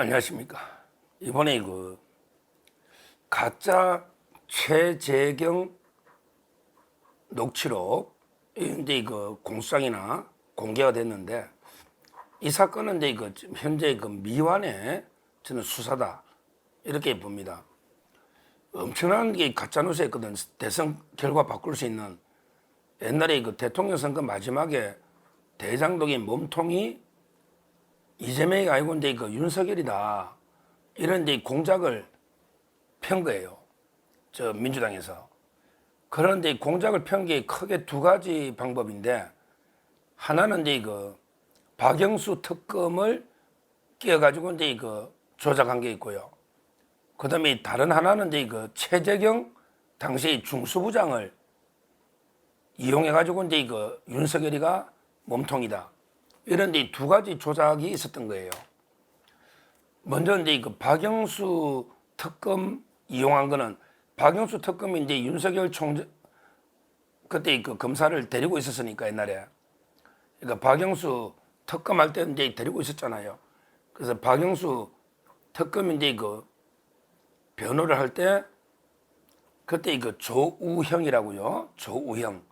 안녕하십니까. 이번에 가짜 최재경 녹취록 이제 공수장이나 공개가 됐는데 이 사건은 이제 현재 미완의 저는 수사다 이렇게 봅니다. 엄청난 게 가짜 뉴스였거든. 대선 결과 바꿀 수 있는 옛날에 대통령 선거 마지막에 대장동의 몸통이 이재명이 아니고 이제 윤석열이다 이런 이제 공작을 편 거예요. 저 민주당에서. 그런데 공작을 편 게 크게 두 가지 방법인데 하나는 이제 박영수 특검을 끼워가지고 이제 조작한 게 있고요. 그다음에 다른 하나는 이제 최재경 당시 중수부장을 이용해가지고 이제 윤석열이가 몸통이다. 이런 데 두 가지 조작이 있었던 거예요. 먼저 이제 박영수 특검 이용한 거는 박영수 특검이 이제 윤석열 그때 검사를 데리고 있었으니까 옛날에. 그러니까 박영수 특검 할 때 이제 데리고 있었잖아요. 그래서 박영수 특검이 이제 변호를 할 때 그때 조우형이라고요. 조우형.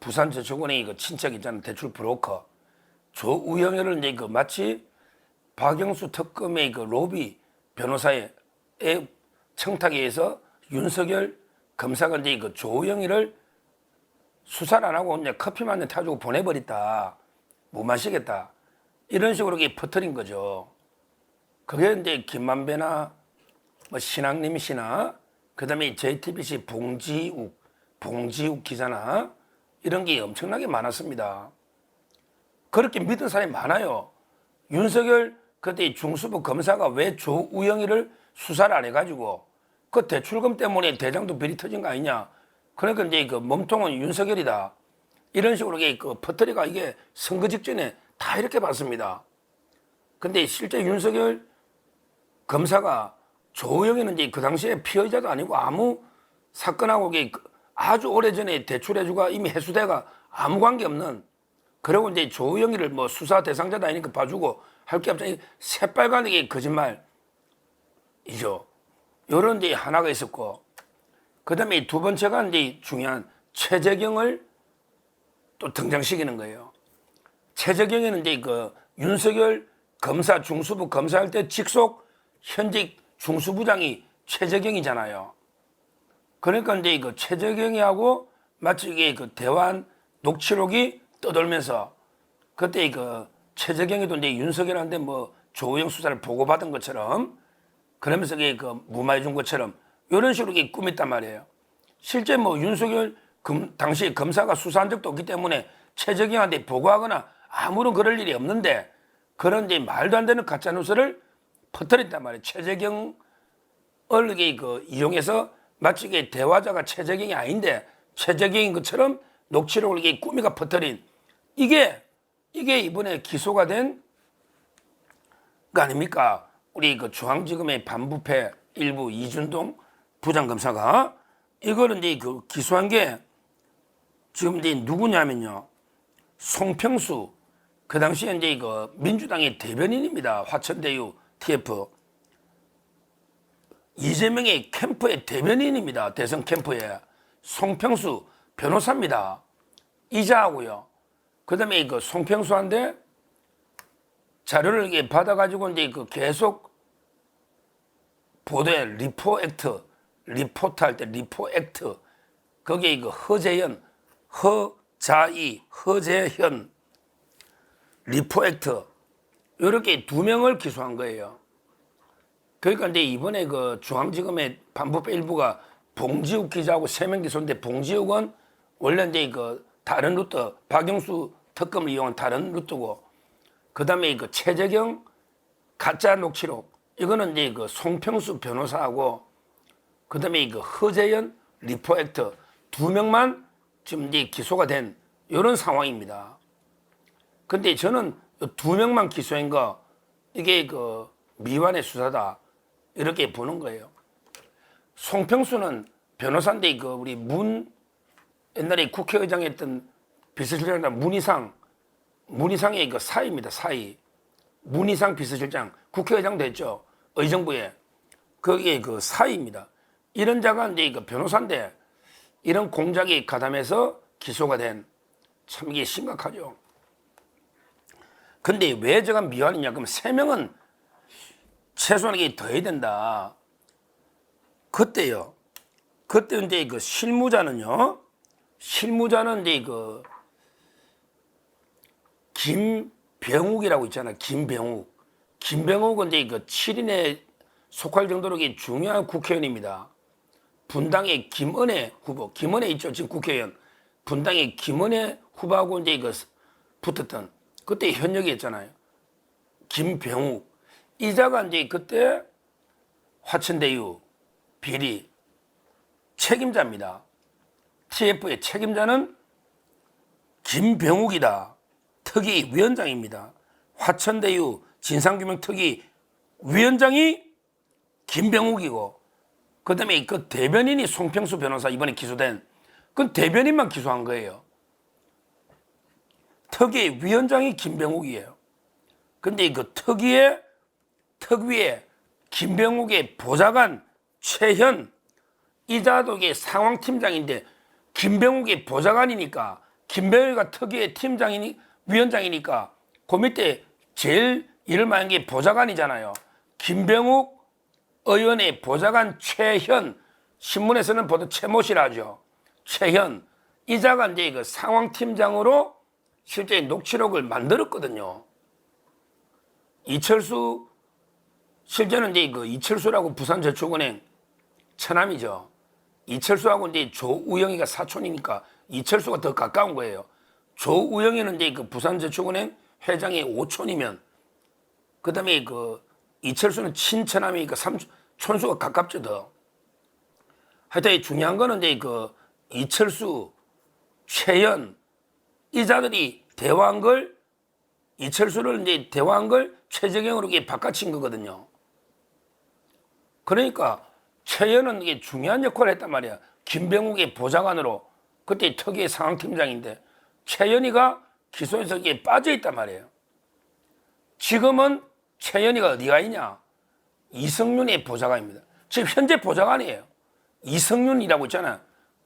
부산저축은행 친척 있잖아요. 대출 브로커. 조우형을 이제 마치 박영수 특검의 로비 변호사의 청탁에 의해서 윤석열 검사가 이제 조우형이를 수사를 안 하고 그냥 커피만 타주고 보내버렸다. 못 마시겠다. 이런 식으로 퍼뜨린 거죠. 그게 이제 김만배나 뭐 신앙님 씨나 그다음에 JTBC 봉지욱 기자나 이런 게 엄청나게 많았습니다. 그렇게 믿은 사람이 많아요. 윤석열 그때 중수부 검사가 왜 조우영이를 수사를 안 해가지고 그 대출금 때문에 대장도 비리 터진 거 아니냐. 그러니까 이제 몸통은 윤석열이다. 이런 식으로 퍼뜨리가 이게 선거 직전에 다 이렇게 봤습니다. 근데 실제 윤석열 검사가 조우영이는 이제 그 당시에 피의자도 아니고 아무 사건하고 아주 오래전에 대출해주가 이미 해수대가 아무 관계 없는 그리고 이제 조우영이를 뭐 수사 대상자도 아니니까 봐주고 할 게 없잖아요. 새빨간하게 거짓말이죠. 요런 데 하나가 있었고, 그 다음에 두 번째가 이제 중요한 최재경을 또 등장시키는 거예요. 최재경이는 이제 윤석열 검사, 중수부 검사할 때 직속 현직 중수부장이 최재경이잖아요. 그러니까 이제 최재경이하고 마치 이게 대화한 녹취록이 떠돌면서 그때 최재경이도 이제 윤석열한테 뭐 조우영 수사를 보고받은 것처럼 그러면서 이게 무마해 준 것처럼 이런 식으로 꾸몄단 말이에요. 실제 뭐 윤석열 당시 검사가 수사한 적도 없기 때문에 최재경한테 보고하거나 아무런 그럴 일이 없는데 그런 이제 말도 안 되는 가짜 뉴스를 퍼뜨렸단 말이에요. 최재경을 이용해서 마치 이게 대화자가 최재경이 아닌데 최재경인 것처럼 녹취록을 이게 꾸미가 퍼뜨린 이게 이번에 기소가 된 거 아닙니까? 우리 중앙지검의 반부패 일부 이준동 부장검사가 이거를 이제 기소한 게 지금 이제 누구냐면요. 송평수 그 당시에 이제 민주당의 대변인입니다. 화천대유 TF 이재명의 캠프의 대변인입니다. 대선 캠프에 송평수 변호사입니다. 이자하고요. 그 다음에 송평수한테 자료를 이렇게 받아가지고 이제 계속 보도에 리포트 할 때 리포 액트 거기에 허재현, 허재현 리포 액트 이렇게 두 명을 기소한 거예요. 그러니까 이제 이번에 중앙지검의 반부패 일부가 봉지욱 기자하고 3명 기소인데 봉지욱은 원래 이제 다른 루트 박영수 특검을 이용한 다른 루트고 그 다음에 최재경 가짜 녹취록 이거는 이제 송평수 변호사하고 그 다음에 허재현 리포 액트 두 명만 지금 이제 기소가 된 이런 상황입니다. 근데 저는 두 명만 기소한 거 이게 미완의 수사다 이렇게 보는 거예요. 송평수는 변호사인데 우리 옛날에 국회의장 했던 비서실장 문희상의 사이입니다. 사이. 문희상 비서실장 국회의장도 했죠. 의정부에. 그게 그 사위입니다. 이런 자가 이제 그 변호사인데 이런 공작에 가담해서 기소가 된, 참 이게 심각하죠. 근데 왜 저가 미화이냐? 그럼 3명은 최소한 이게 더 해야 된다. 그때요. 그때 이제 그 실무자는 이제 그 김병욱이라고 있잖아요. 김병욱은 이제 그 7인에 속할 정도로 중요한 국회의원입니다. 분당의 김은혜 후보, 김은혜 있죠, 지금 국회의원. 분당의 김은혜 후보하고 이제 그 붙었던 그때 현역이었잖아요. 김병욱. 이자가 이제 그때 화천대유 비리 책임자입니다. TF의 책임자는 김병욱이다. 특위 위원장입니다. 화천대유 진상규명 특위 위원장이 김병욱이고, 그 다음에 그 대변인이 송평수 변호사, 이번에 기소된 그 대변인만 기소한 거예요. 특위 위원장이 김병욱이에요. 근데 그 특위에 김병욱의 보좌관 최현, 이자도 이게 상황팀장인데 김병욱의 보좌관이니까, 김병욱이가 특위의 위원장이니까 그 밑에 제일 일을 많은 게 보좌관이잖아요. 김병욱 의원의 보좌관 최현, 신문에서는 보통 최모씨라 하죠. 최현, 이자가 이제 그 상황팀장으로 실제 녹취록을 만들었거든요. 이철수, 실제는 이제 그 이철수라고 부산저축은행 처남이죠. 이철수하고 이제 조우영이가 사촌이니까 이철수가 더 가까운 거예요. 조우영이는 이제 그 부산저축은행 회장의 오촌이면, 그 다음에 그 이철수는 친처남이니까 촌수가 가깝죠, 더. 하여튼 중요한 거는 이제 그 이철수, 최현, 이자들이 대화한 걸, 이철수를 이제 대화한 걸 최재경으로 이게 바꿔친 거거든요. 그러니까 최현은 이게 중요한 역할을 했단 말이야. 김병욱의 보좌관으로, 그때 특위의 상황팀장인데 최현이가 기소에서 이게 빠져있단 말이에요. 지금은 최현이가 어디가 있냐? 이성윤의 보좌관입니다. 지금 현재 보좌관이에요. 이성윤이라고 있잖아.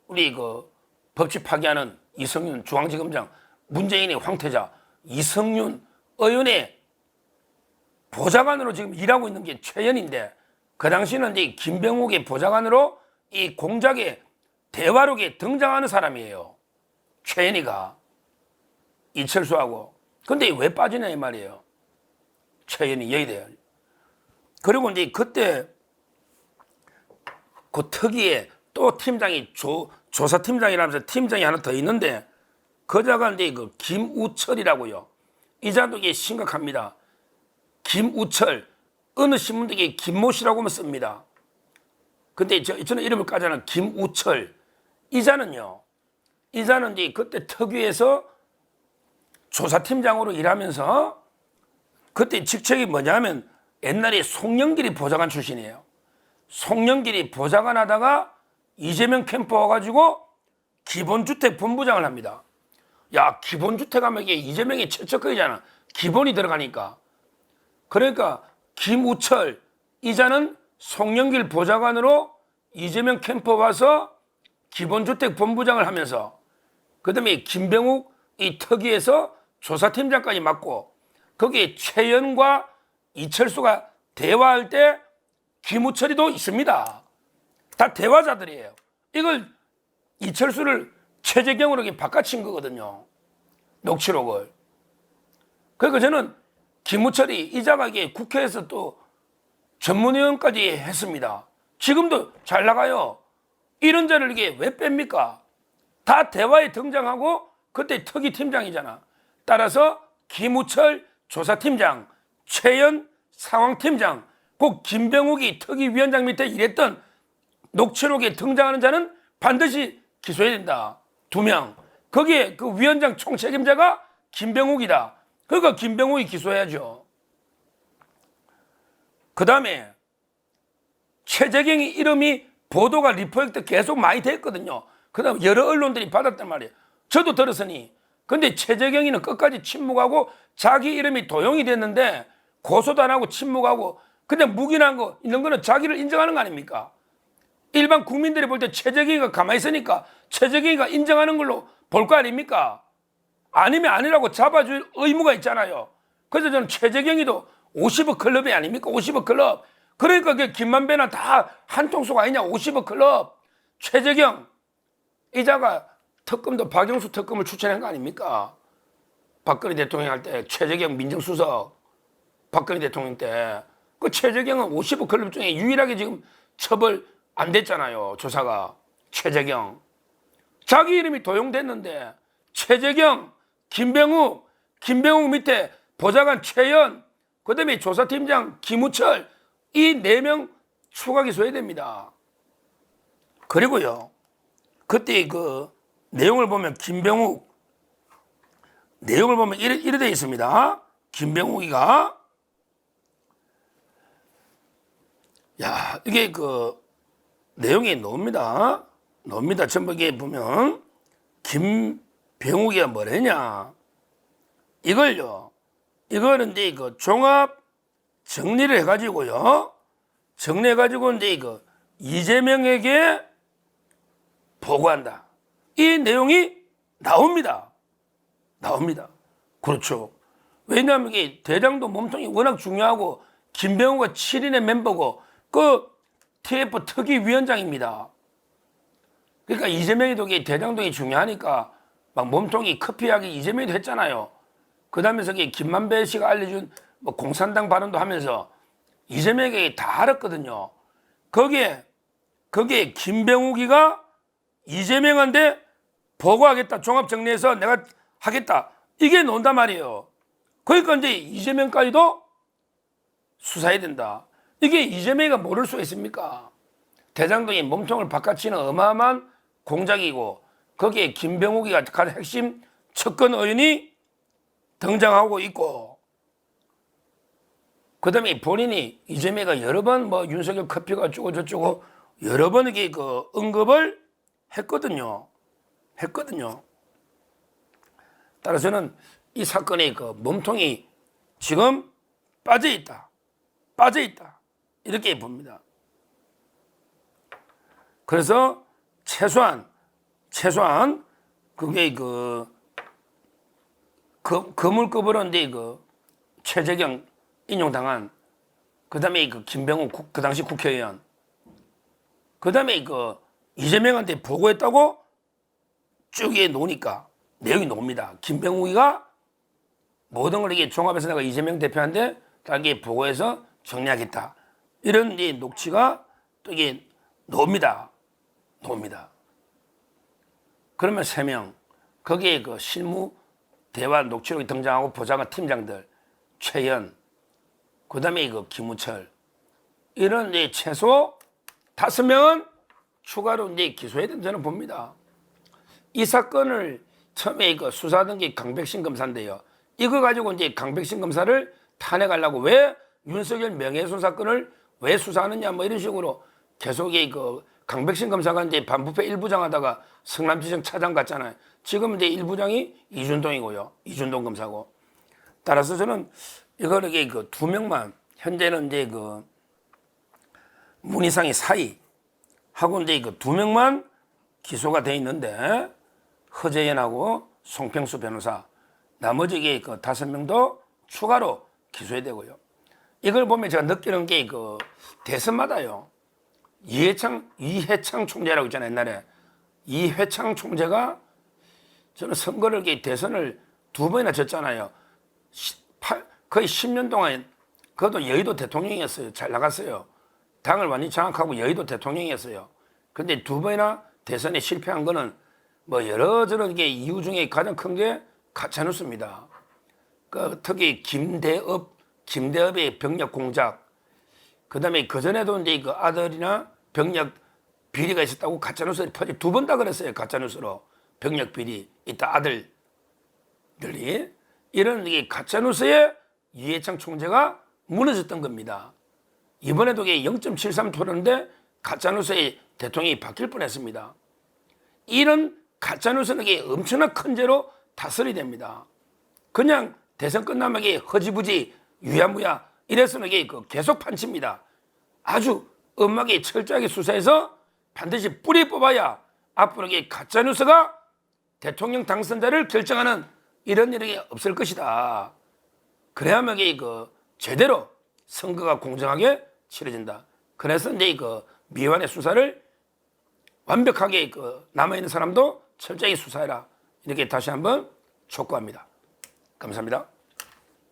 우리 그 법치 파기하는 이성윤 중앙지검장, 문재인의 황태자 이성윤 의원의 보좌관으로 지금 일하고 있는 게 최현인데, 그 당시는 이제 김병욱의 보좌관으로 이 공작의 대화록에 등장하는 사람이에요. 최현이가 이철수하고. 근데 왜 빠지냐 이 말이에요. 최현이 여야 돼요. 그리고 이제 그때 그 특위에 또 팀장이 조사팀장이라면서 팀장이 하나 더 있는데, 그 자가 이제 그 김우철이라고요. 이 자도 이게 심각합니다. 김우철, 어느 신문들이 김모씨라고만 씁니다. 근데 저는 이름을 까자는 김우철. 이 자는 이제 그때 특위에서 조사팀장으로 일하면서, 그때 직책이 뭐냐면 옛날에 송영길이 보좌관 출신이에요. 송영길이 보좌관 하다가 이재명 캠프 와가지고 기본주택 본부장을 합니다. 야, 기본주택 하면 이게 이재명의 최적거이잖아. 기본이 들어가니까. 그러니까 김우철, 이자는 송영길 보좌관으로 이재명 캠프 와서 기본주택 본부장을 하면서, 그 다음에 김병욱 이 특위에서 조사팀장까지 맡고, 거기에 최현과 이철수가 대화할 때 김우철이도 있습니다. 다 대화자들이에요. 이걸 이철수를 최재경으로 바꿔친 거거든요. 녹취록을. 그러니까 저는 김우철이 이자가 이게 국회에서 또 전문위원까지 했습니다. 지금도 잘 나가요. 이런 자를 이게 왜 뺍니까? 다 대화에 등장하고 그때 특위 팀장이잖아. 따라서 김우철 조사팀장, 최현 상황팀장, 꼭 김병욱이 특위위원장 밑에 일했던 녹취록에 등장하는 자는 반드시 기소해야 된다. 2명. 거기에 그 위원장 총책임자가 김병욱이다. 그러니까 김병욱이 기소해야죠. 그 다음에 최재경이 이름이 보도가 리포트 계속 많이 됐거든요. 그 다음에 여러 언론들이 받았단 말이에요. 저도 들었으니. 근데 최재경이는 끝까지 침묵하고 자기 이름이 도용이 됐는데 고소도 안 하고 침묵하고, 근데 묵인한 거 있는 거는 자기를 인정하는 거 아닙니까? 일반 국민들이 볼 때 최재경이가 가만히 있으니까 최재경이가 인정하는 걸로 볼 거 아닙니까? 아니면 아니라고 잡아줄 의무가 있잖아요. 그래서 저는 최재경이도 50억 클럽이 아닙니까? 50억 클럽. 그러니까 그 김만배나 다 한통속 아니냐? 50억 클럽. 최재경 이자가 특검도 박영수 특검을 추천한 거 아닙니까? 박근혜 대통령 할 때 최재경 민정수석 박근혜 대통령 때 그 최재경은 50억 클럽 중에 유일하게 지금 처벌 안 됐잖아요. 조사가. 최재경 자기 이름이 도용됐는데 최재경, 김병욱 밑에 보좌관 최연, 그 다음에 조사팀장 김우철 이 4명 추가 기소해야 됩니다. 그리고요 그때 그 내용을 보면 김병욱 내용을 보면 이래 되어 있습니다. 김병욱이가 야 이게 그 내용이 나옵니다. 전부 이게 보면 김병욱이가 뭐랬냐 이거는 이제 그 종합 정리를 해가지고요. 정리해가지고 이제 그 이재명에게 보고한다. 이 내용이 나옵니다. 그렇죠. 왜냐하면 이게 대장도 몸통이 워낙 중요하고 김병우가 7인의 멤버고 그 TF 특위위원장입니다. 그러니까 이재명이도 이게 대장동이 중요하니까 막 몸통이 커피하기 이재명이도 했잖아요. 그 다음에서 김만배 씨가 알려준 뭐 공산당 발언도 하면서 이재명에게 다 알았거든요. 거기에 김병욱이가 이재명한테 보고하겠다. 종합정리해서 내가 하겠다. 이게 논단 말이에요. 그러니까 이제 이재명까지도 수사해야 된다. 이게 이재명이가 모를 수 있습니까? 대장동이 몸통을 바꿔치는 어마어마한 공작이고 거기에 김병욱이가 가장 핵심 측근 의원이 등장하고 있고 그 다음에 본인이 이재명이가 여러 번 뭐 윤석열 커피가 어쩌고 저쩌고 여러 번 이게 그 언급을 했거든요. 따라서는 이 사건의 그 몸통이 지금 빠져 있다. 이렇게 봅니다. 그래서 최소한 그게 거물급으로 이제 그 최재경 인용당한 그다음에 그 김병욱 그 당시 국회의원 그다음에 그 이재명한테 보고했다고 쭉 놓으니까 내용이 나옵니다. 김병욱이가 모든 걸 이게 종합해서 내가 이재명 대표한테 자기 보고해서 정리하겠다. 이런 이제 녹취가 또 이게 나옵니다. 그러면 3명 거기에 그 실무 대화 녹취록이 등장하고 보좌관 팀장들 최연 그다음에 그 김우철 이런 이제 최소 5명은 추가로 이제 기소해야 된다고 저는 봅니다. 이 사건을 처음에 그 수사하던 게 강백신 검사인데요. 이거 가지고 이제 강백신 검사를 탄핵하려고 왜 윤석열 명예훼손 사건을 왜 수사하느냐 뭐 이런 식으로 계속 그 강백신 검사가 이제 반부패 1부장 하다가 성남지청 차장 갔잖아요. 지금 이제 1부장이 이준동이고요. 이준동 검사고. 따라서 저는 이거를 그 2명만 현재는 이제 그 문희상의 사이 하고 이제 그 2명만 기소가 돼 있는데 허재현하고 송평수 변호사 나머지 그 5명도 추가로 기소해야 되고요. 이걸 보면 제가 느끼는 게 그 대선마다요. 이해창 총재라고 있잖아요. 옛날에 이회창 총재가 저는 선거를 대선을 2번이나 졌잖아요. 거의 10년 동안 그것도 여의도 대통령이었어요. 잘 나갔어요. 당을 완전히 장악하고 여의도 대통령이었어요. 근데 2번이나 대선에 실패한 거는 뭐 여러저런 게 이유 중에 가장 큰 게 가짜뉴스입니다. 그 특히 김대업의 병력 공작, 그 다음에 그전에도 이제 그 아들이나 병력 비리가 있었다고 가짜뉴스를 퍼지 2번 다 그랬어요. 가짜뉴스로 병력 비리 있다 아들들이 이런 이 가짜뉴스에 이해창 총재가 무너졌던 겁니다. 이번에도 0.73%인데 가짜뉴스의 대통령이 바뀔 뻔했습니다. 이런 가짜뉴스는 엄청난 큰 죄로 다스려야 됩니다. 그냥 대선 끝나면 허지부지 유야무야 이래서는 이게 그 계속 판칩니다. 아주 엄하게 철저하게 수사해서 반드시 뿌리 뽑아야 앞으로 이게 가짜뉴스가 대통령 당선자를 결정하는 이런 일이 없을 것이다. 그래야만 이게 그 제대로 선거가 공정하게 치러진다. 그래서 이제 그 미완의 수사를 완벽하게 그 남아있는 사람도 철저히 수사해라. 이렇게 다시 한번 촉구합니다. 감사합니다.